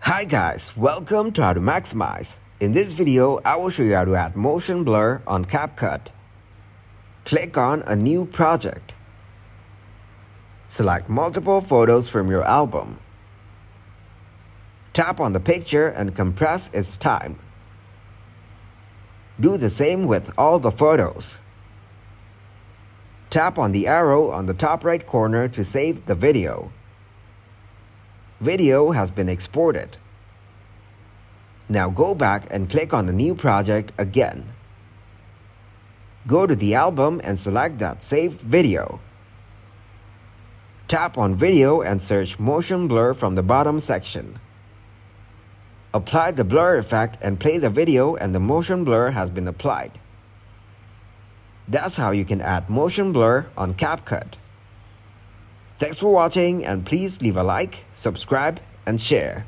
Hi guys, welcome to How to Maximize. In this video, I will show you how to add motion blur on CapCut. Click on a new project. Select multiple photos from your album. Tap on the picture and compress its time. Do the same with all the photos. Tap on the arrow on the top right corner to save the video. Video has been exported. Now go back and click on the new project again. Go to the album and select that saved video. Tap on video and search motion blur from the bottom section. Apply the blur effect and play the video and the motion blur has been applied. That's how you can add motion blur on CapCut. Thanks for watching and please leave a like, subscribe and share.